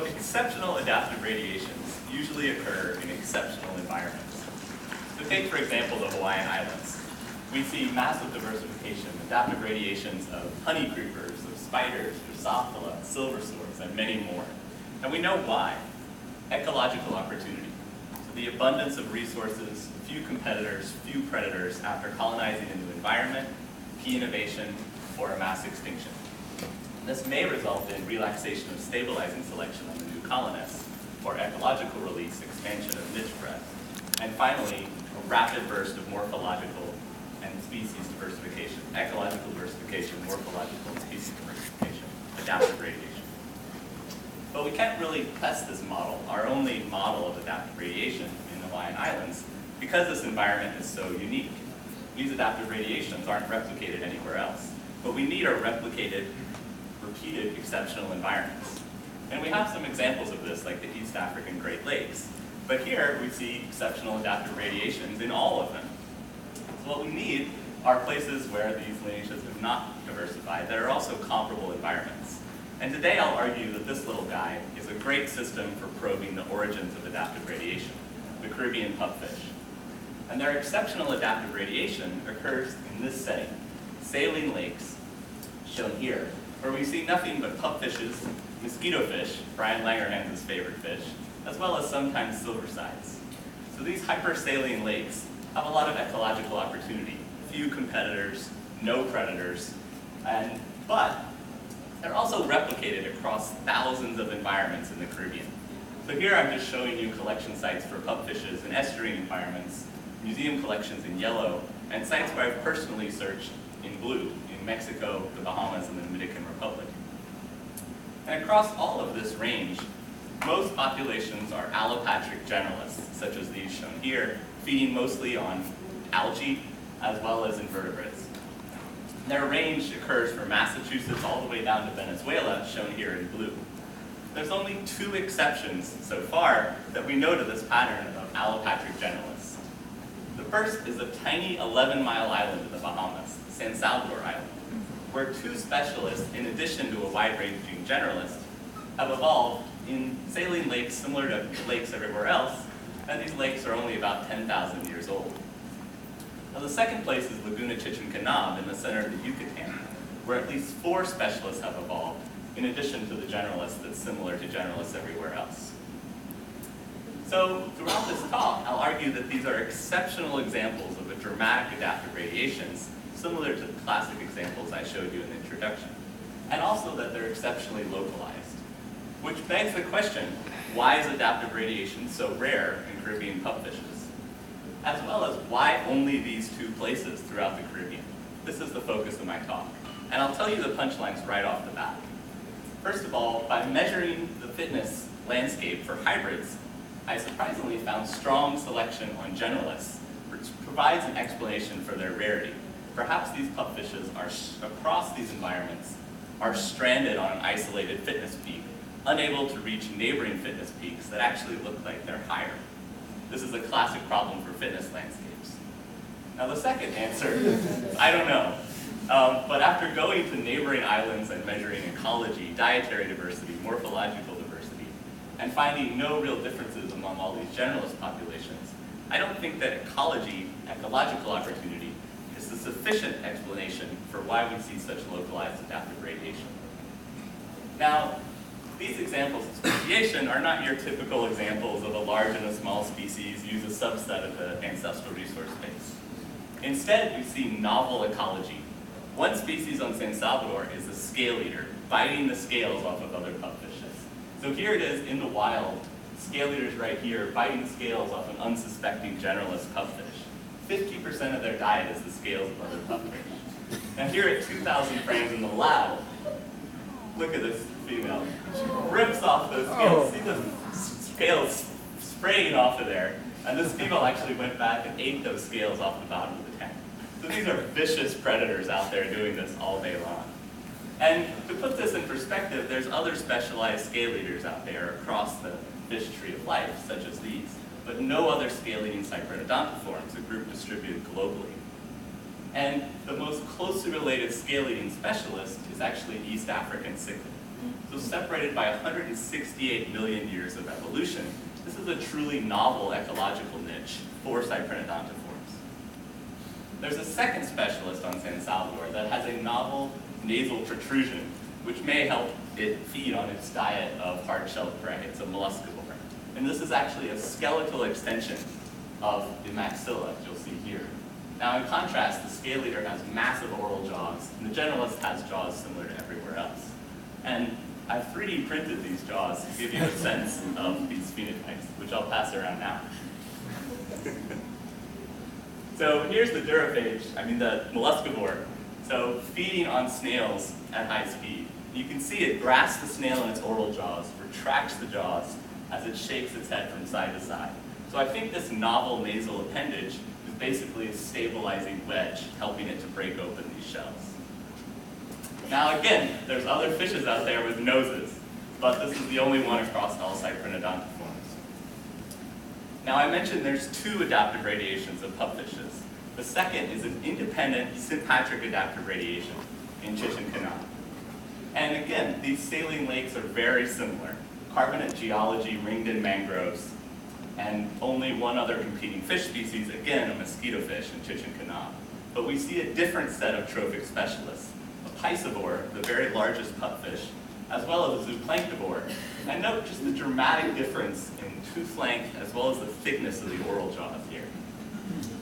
So exceptional adaptive radiations usually occur in exceptional environments. So take, for example, the Hawaiian Islands. We see massive diversification, adaptive radiations of honey creepers, of spiders, Drosophila, silver swords, and many more. And we know why. Ecological opportunity. So the abundance of resources, few competitors, few predators after colonizing a new environment, key innovation, or a mass extinction. This may result in relaxation of stabilizing selection on the new colonists, or ecological release, expansion of niche breadth. And finally, a rapid burst of morphological and species diversification, ecological diversification, morphological and species diversification, adaptive radiation. But we can't really test this model, our only model of adaptive radiation in the Hawaiian Islands, because this environment is so unique. These adaptive radiations aren't replicated anywhere else. What we need are replicated, repeated, exceptional environments. And we have some examples of this, like the East African Great Lakes. But here we see exceptional adaptive radiations in all of them. So what we need are places where these lineages have not diversified that are also comparable environments. And today I'll argue that this little guy is a great system for probing the origins of adaptive radiation, the Caribbean pupfish. And their exceptional adaptive radiation occurs in this setting, saline lakes, shown here, where we see nothing but pupfishes, mosquito fish, Brian Langerhans's favorite fish, as well as sometimes silver sides. So these hypersaline lakes have a lot of ecological opportunity, few competitors, no predators, but they're also replicated across thousands of environments in the Caribbean. So here I'm just showing you collection sites for pupfishes in estuarine environments, museum collections in yellow, and sites where I've personally searched in blue, in Mexico, the Bahamas, and the Dominican Republic. And across all of this range, most populations are allopatric generalists, such as these shown here, feeding mostly on algae as well as invertebrates. Their range occurs from Massachusetts all the way down to Venezuela, shown here in blue. There's only 2 exceptions so far that we know to this pattern of allopatric generalists. The first is a tiny 11-mile island in the Bahamas, San Salvador Island, where 2 specialists, in addition to a wide-ranging generalist, have evolved in saline lakes similar to lakes everywhere else, and these lakes are only about 10,000 years old. Now, the second place is Laguna Chichen-Canab in the center of the Yucatan, where at least 4 specialists have evolved, in addition to the generalist that's similar to generalists everywhere else. So throughout this talk, I'll argue that these are exceptional examples of a dramatic adaptive radiations, similar to the classic examples I showed you in the introduction, and also that they're exceptionally localized. Which begs the question, why is adaptive radiation so rare in Caribbean pupfishes? As well as why only these 2 places throughout the Caribbean? This is the focus of my talk. And I'll tell you the punchlines right off the bat. First of all, by measuring the fitness landscape for hybrids, I surprisingly found strong selection on generalists, which provides an explanation for their rarity. Perhaps these pupfishes are across these environments are stranded on an isolated fitness peak, unable to reach neighboring fitness peaks that actually look like they're higher. This is a classic problem for fitness landscapes. Now the second answer, I don't know. But after going to neighboring islands and measuring ecology, dietary diversity, morphological diversity, and finding no real differences among all these generalist populations, I don't think that ecological opportunity, is the sufficient explanation for why we see such localized adaptive radiation. Now, these examples of speciation are not your typical examples of a large and a small species use a subset of the ancestral resource base. Instead, we see novel ecology. One species on San Salvador is a scale eater, biting the scales off of other pupfishes. So here it is in the wild, scale eaters right here, biting scales off an unsuspecting generalist pupfish. 50% of their diet is the scales of other pupfish. Now here at 2,000 frames in the lab, look at this female. She rips off those scales. See the scales spraying off of there. And this female actually went back and ate those scales off the bottom of the tank. So these are vicious predators out there doing this all day long. And to put this in perspective, there's other specialized scale eaters out there across the fish tree of life, such as these, but no other scale-eating cyprinodontiforms, a group distributed globally. And the most closely related scale-eating specialist is actually East African cichlid. So separated by 168 million years of evolution, this is a truly novel ecological niche for cyprinodontiforms. There's a second specialist on San Salvador that has a novel nasal protrusion, which may help it feed on its diet of hard-shelled prey. It's a molluscivore. And this is actually a skeletal extension of the maxilla, as you'll see here. Now, in contrast, the scale eater has massive oral jaws, and the generalist has jaws similar to everywhere else. And I've 3D printed these jaws to give you a sense of these phenotypes, which I'll pass around now. So here's the the molluscivore, so feeding on snails at high speed. You can see it grasps the snail in its oral jaws, retracts the jaws as it shakes its head from side to side. So I think this novel nasal appendage is basically a stabilizing wedge, helping it to break open these shells. Now again, there's other fishes out there with noses, but this is the only one across all cyprinodontiforms. Now I mentioned there's two adaptive radiations of pupfishes. The second is an independent sympatric adaptive radiation in Chichen Canal. And again, these saline lakes are very similar. Carbonate geology, ringed-in mangroves, and only one other competing fish species, again, a mosquito fish in Chichen Canal. But we see a different set of trophic specialists, a piscivore, the very largest pupfish, as well as a zooplanktivore. And note just the dramatic difference in tooth length as well as the thickness of the oral jaws here.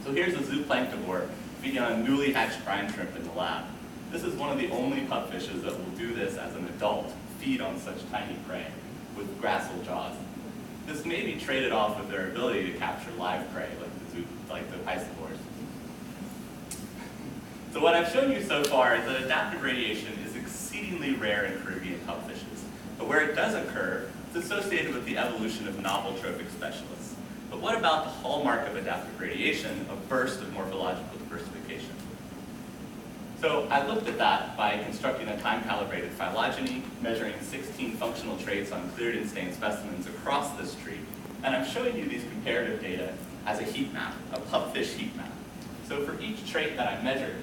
So here's a zooplanktivore feeding on a newly hatched brine shrimp in the lab. This is one of the only pupfishes that will do this as an adult, feed on such tiny prey with gracile jaws. This may be traded off with their ability to capture live prey like the piscivores. So what I've shown you so far is that adaptive radiation is exceedingly rare in Caribbean pupfishes. But where it does occur, it's associated with the evolution of novel trophic specialists. But what about the hallmark of adaptive radiation, a burst of morphological diversification? So I looked at that by constructing a time-calibrated phylogeny, measuring 16 functional traits on cleared and stained specimens across this tree. And I'm showing you these comparative data as a heat map, a pupfish heat map. So for each trait that I measured,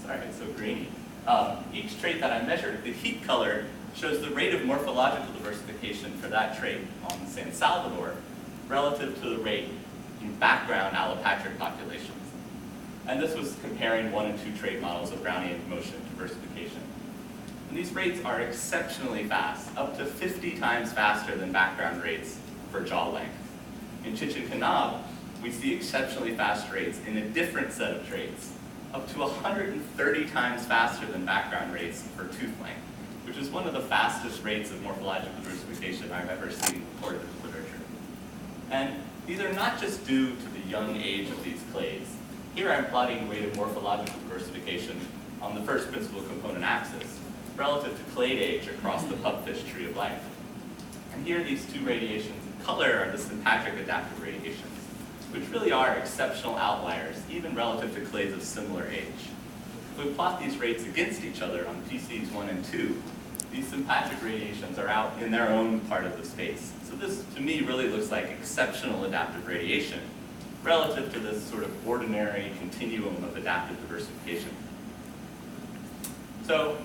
sorry, it's so grainy. Each trait that I measured, the heat color shows the rate of morphological diversification for that trait on San Salvador relative to the rate in background allopatric populations. And this was comparing 1 and 2 trait models of Brownian motion diversification. And these rates are exceptionally fast, up to 50 times faster than background rates for jaw length. In Chichen Canal, we see exceptionally fast rates in a different set of traits, up to 130 times faster than background rates for tooth length, which is one of the fastest rates of morphological diversification I've ever seen reported in the literature. And these are not just due to the young age of these clades. Here I'm plotting the rate of morphological diversification on the first principal component axis relative to clade age across the pupfish tree of life. And here these two radiations in color are the sympatric adaptive radiations, which really are exceptional outliers, even relative to clades of similar age. If we plot these rates against each other on PCs 1 and 2, these sympatric radiations are out in their own part of the space. So this, to me, really looks like exceptional adaptive radiation relative to this sort of ordinary continuum of adaptive diversification. So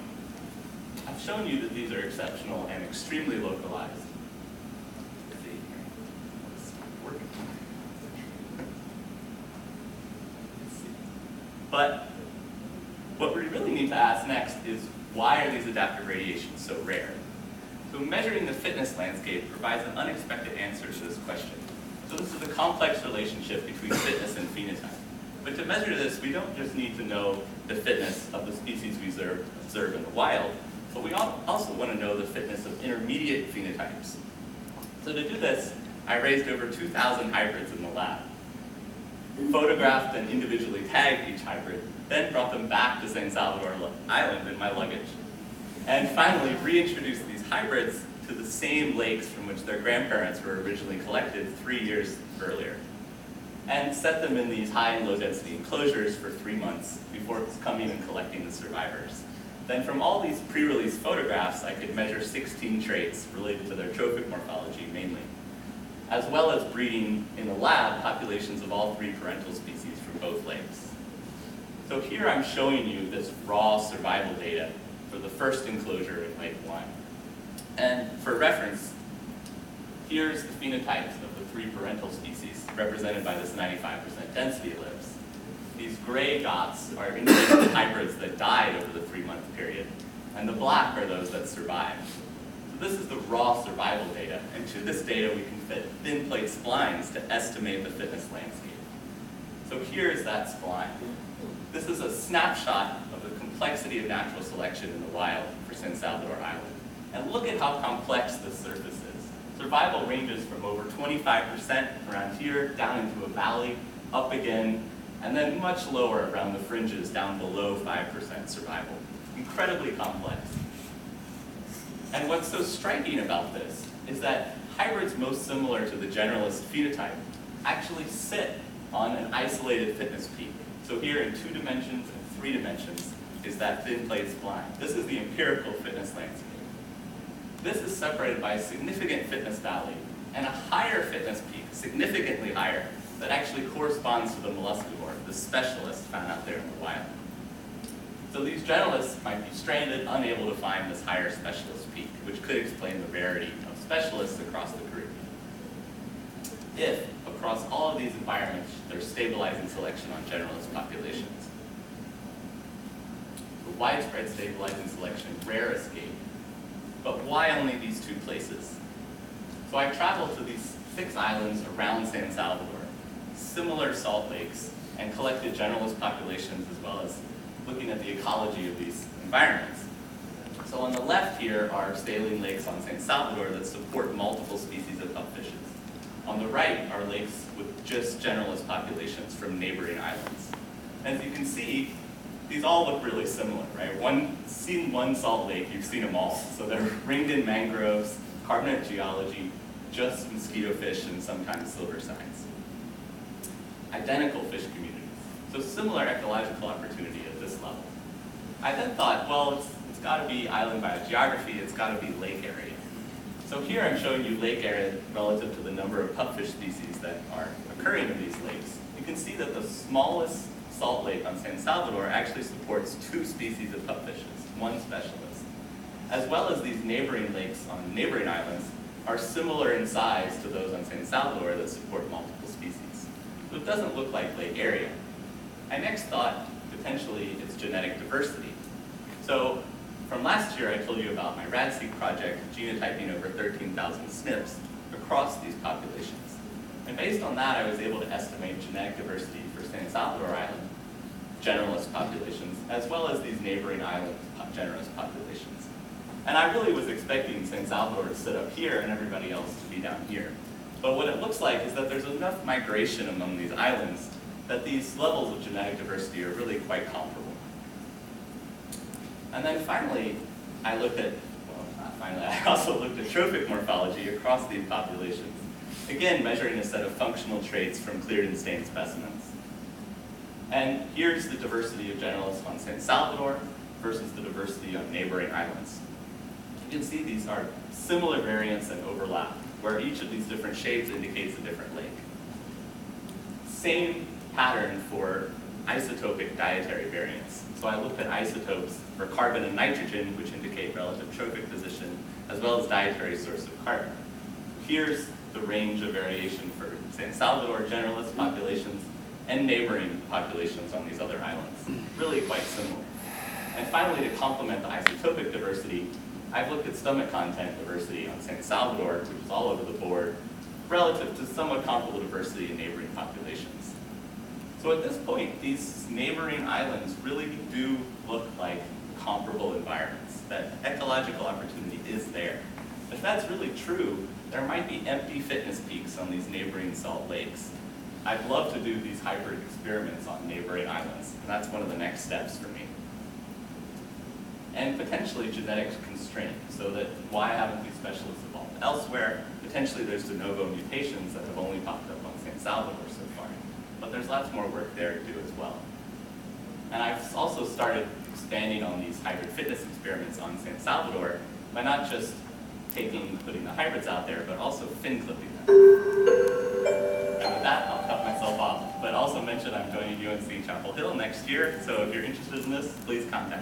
I've shown you that these are exceptional and extremely localized. Let's see here. What's working? Let's see. But what we really need to ask next is, why are these adaptive radiations so rare? So measuring the fitness landscape provides an unexpected answer to this question. So this is a complex relationship between fitness and phenotype. But to measure this, we don't just need to know the fitness of the species we observe in the wild, but we also want to know the fitness of intermediate phenotypes. So to do this, I raised over 2,000 hybrids in the lab, photographed and individually tagged each hybrid, then brought them back to San Salvador Island in my luggage, and finally reintroduced these hybrids to the same lakes from which their grandparents were originally collected 3 years earlier, and set them in these high and low density enclosures for 3 months before coming and collecting the survivors. Then from all these pre-release photographs, I could measure 16 traits related to their trophic morphology mainly, as well as breeding in the lab populations of all 3 parental species from both lakes. So here I'm showing you this raw survival data for the first enclosure in Lake 1. And for reference, here's the phenotypes of the 3 parental species, represented by this 95% density ellipse. These gray dots are indicating hybrids that died over the 3-month period, and the black are those that survived. So this is the raw survival data, and to this data we can fit thin plate splines to estimate the fitness landscape. So here's that spline. This is a snapshot of the complexity of natural selection in the wild for San Salvador Island. And look at how complex this surface is. Survival ranges from over 25% around here, down into a valley, up again, and then much lower around the fringes, down below 5% survival. Incredibly complex. And what's so striking about this is that hybrids most similar to the generalist phenotype actually sit on an isolated fitness peak. So here in 2 dimensions and 3 dimensions is that thin plate spline. This is the empirical fitness landscape. This is separated by a significant fitness valley and a higher fitness peak, significantly higher, that actually corresponds to the molluscivore, the specialist found out there in the wild. So these generalists might be stranded, unable to find this higher specialist peak, which could explain the rarity of specialists across the Caribbean. If, across all of these environments, there's stabilizing selection on generalist populations. The widespread stabilizing selection, rare escape. But why only these 2 places? So I traveled to these 6 islands around San Salvador, similar salt lakes, and collected generalist populations as well as looking at the ecology of these environments. So on the left here are saline lakes on San Salvador that support multiple species of pupfishes. On the right are lakes with just generalist populations from neighboring islands. As you can see, these all look really similar, right? Seen one salt lake, you've seen them all. So they're ringed in mangroves, carbonate geology, just mosquito fish, and sometimes silver signs. Identical fish communities. So similar ecological opportunity at this level. I then thought, well, it's got to be island biogeography, it's got to be lake area. So here I'm showing you lake area relative to the number of pupfish species that are occurring in these lakes. You can see that the smallest salt lake on San Salvador actually supports 2 species of pupfishes, 1 specialist. As well as these neighboring lakes on neighboring islands are similar in size to those on San Salvador that support multiple species. So it doesn't look like lake area. I next thought potentially it's genetic diversity. So from last year I told you about my RADSEEK project genotyping over 13,000 SNPs across these populations. And based on that I was able to estimate genetic diversity for San Salvador Island generalist populations, as well as these neighboring island generalist populations. And I really was expecting San Salvador to sit up here and everybody else to be down here. But what it looks like is that there's enough migration among these islands that these levels of genetic diversity are really quite comparable. And then finally, I also looked at trophic morphology across these populations, again measuring a set of functional traits from cleared and stained specimens. And here's the diversity of generalists on San Salvador versus the diversity on neighboring islands. You can see these are similar variants and overlap, where each of these different shades indicates a different lake. Same pattern for isotopic dietary variants. So I looked at isotopes for carbon and nitrogen, which indicate relative trophic position, as well as dietary source of carbon. Here's the range of variation for San Salvador generalist populations and neighboring populations on these other islands. Really quite similar. And finally, to complement the isotopic diversity, I've looked at stomach content diversity on San Salvador, which is all over the board, relative to somewhat comparable diversity in neighboring populations. So at this point, these neighboring islands really do look like comparable environments, that ecological opportunity is there. If that's really true, there might be empty fitness peaks on these neighboring salt lakes. I'd love to do these hybrid experiments on neighboring islands, and that's one of the next steps for me. And potentially genetic constraint, so that why haven't these specialists evolved elsewhere? Potentially there's de novo mutations that have only popped up on San Salvador so far. But there's lots more work there to do as well. And I've also started expanding on these hybrid fitness experiments on San Salvador by not just putting the hybrids out there, but also fin clipping them. And with that, I'll cut myself off. But also mention I'm joining UNC Chapel Hill next year, so if you're interested in this, please contact me.